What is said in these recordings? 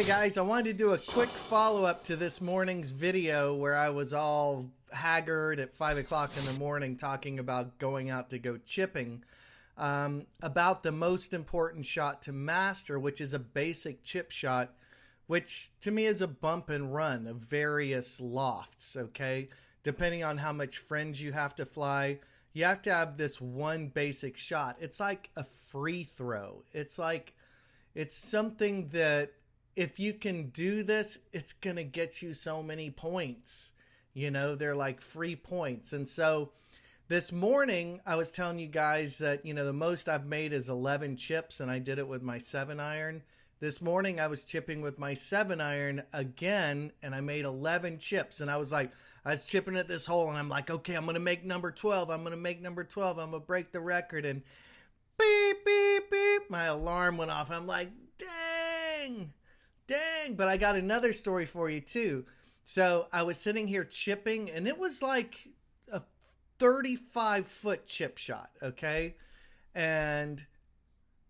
Hey guys, I wanted to do a quick follow-up to this morning's video where I was all haggard at 5 o'clock in the morning talking about going out to go chipping, about the most important shot to master, which is a basic chip shot, which to me is a bump and run of various lofts, okay? Depending on how much fringe you have to fly, you have to have this one basic shot. It's like a free throw. It's something that if you can do this, it's going to get you so many points. You know, they're like free points. And so this morning I was telling you guys that, you know, the most I've made is 11 chips, and I did it with my 7-iron. This morning I was chipping with my 7-iron again, and I made 11 chips. And I was chipping at this hole, and I'm like, okay, I'm going to make number 12. I'm going to make number 12. I'm going to break the record. And beep, beep, beep, my alarm went off. I'm like, dang. But I got another story for you too. So I was sitting here chipping, and it was like a 35-foot chip shot, okay? And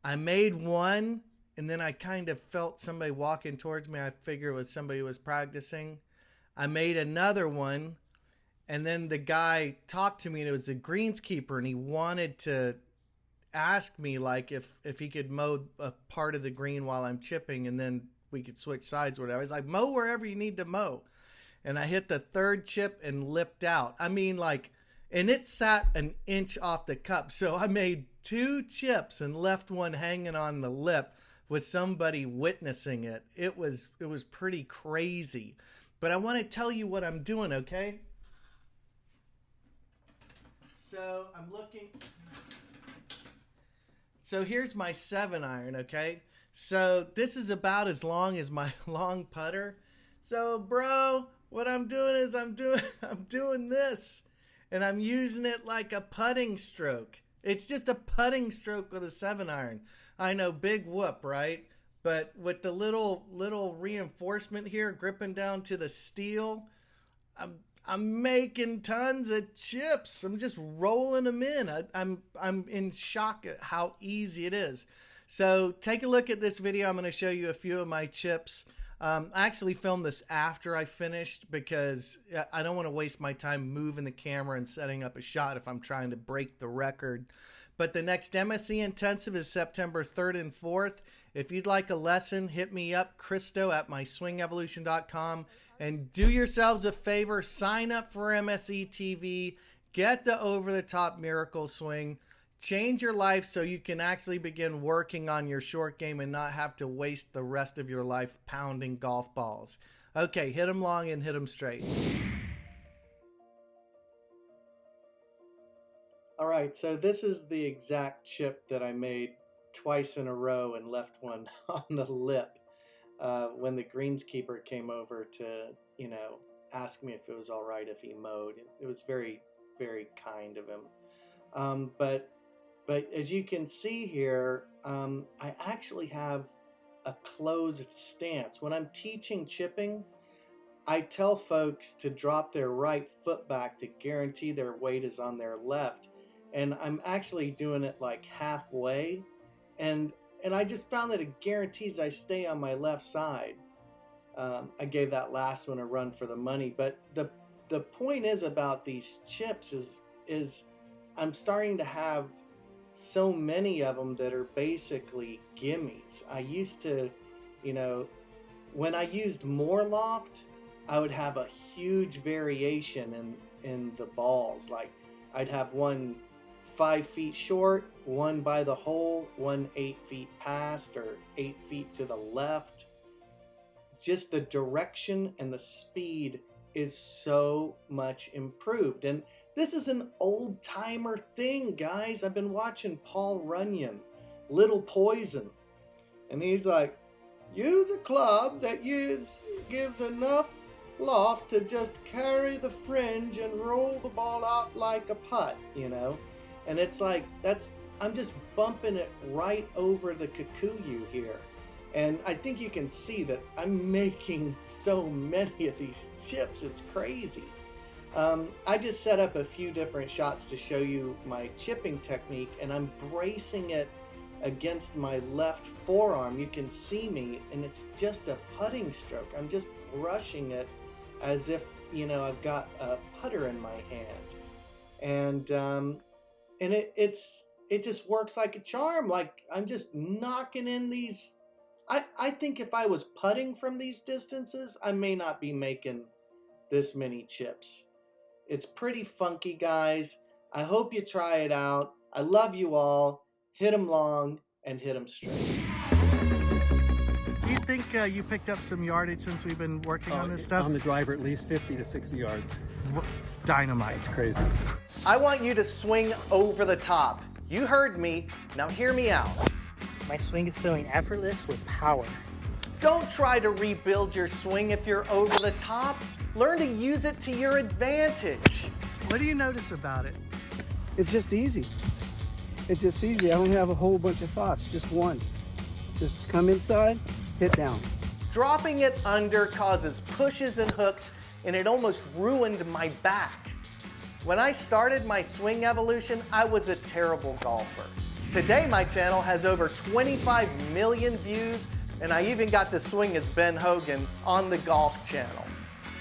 I made one, and then I kind of felt somebody walking towards me. I figured it was somebody who was practicing. I made another one, and then the guy talked to me, and it was a greenskeeper, and he wanted to ask me like if he could mow a part of the green while I'm chipping, and then we could switch sides or whatever. I was like, mow wherever you need to mow. And I hit the third chip and lipped out. I mean, like, and it sat an inch off the cup. So I made 2 chips and left one hanging on the lip with somebody witnessing it. It was pretty crazy. But I want to tell you what I'm doing, okay? So I'm looking. So here's my 7-iron, okay? So this is about as long as my long putter. So bro, what I'm doing is I'm doing this, and I'm using it like a putting stroke. It's just a putting stroke with a 7-iron. I know, big whoop, right? But with the little reinforcement here gripping down to the steel, I'm making tons of chips. I'm just rolling them in. I'm in shock at how easy it is. So take a look at this video. I'm going to show you a few of my chips. I actually filmed this after I finished because I don't want to waste my time moving the camera and setting up a shot if I'm trying to break the record. But the next MSE Intensive is September 3rd and 4th. If you'd like a lesson, hit me up, Christo at myswingevolution.com. And do yourselves a favor, sign up for MSE TV, get the over-the-top miracle swing. Change your life so you can actually begin working on your short game and not have to waste the rest of your life pounding golf balls. Okay, hit them long and hit them straight. All right, so this is the exact chip that I made twice in a row and left one on the lip when the greenskeeper came over to, you know, ask me if it was all right if he mowed. It was very, very kind of him. But as you can see here, I actually have a closed stance. When I'm teaching chipping, I tell folks to drop their right foot back to guarantee their weight is on their left. And I'm actually doing it like halfway. And I just found that it guarantees I stay on my left side. I gave that last one a run for the money. But the point is about these chips is I'm starting to have so many of them that are basically gimmies. I used to, you know, when I used more loft, I would have a huge variation in the balls. Like I'd have one 5 feet short, one by the hole, one 8 feet past or 8 feet to the left. Just the direction and the speed is so much improved. And this is an old timer thing, guys. I've been watching Paul Runyon, Little Poison, and he's like, use a club that gives enough loft to just carry the fringe and roll the ball out like a putt, you know? And it's like, I'm just bumping it right over the kikuyu here. And I think you can see that I'm making so many of these chips, it's crazy. I just set up a few different shots to show you my chipping technique, and I'm bracing it against my left forearm. You can see me, and it's just a putting stroke. I'm just brushing it as if, you know, I've got a putter in my hand. And it just works like a charm. Like, I'm just knocking in these. I think if I was putting from these distances, I may not be making this many chips. It's pretty funky, guys. I hope you try it out. I love you all. Hit them long and hit them straight. Do you think you picked up some yardage since we've been working on this stuff? On the driver, at least 50 to 60 yards. It's dynamite. It's crazy. I want you to swing over the top. You heard me. Now hear me out. My swing is feeling effortless with power. Don't try to rebuild your swing if you're over the top. Learn to use it to your advantage. What do you notice about it? It's just easy. It's just easy. I don't have a whole bunch of thoughts, just one. Just come inside, hit down. Dropping it under causes pushes and hooks, and it almost ruined my back. When I started my swing evolution, I was a terrible golfer. Today, my channel has over 25 million views, and I even got to swing as Ben Hogan on the Golf Channel.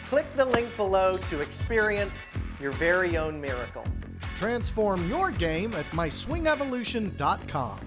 Click the link below to experience your very own miracle. Transform your game at myswingevolution.com.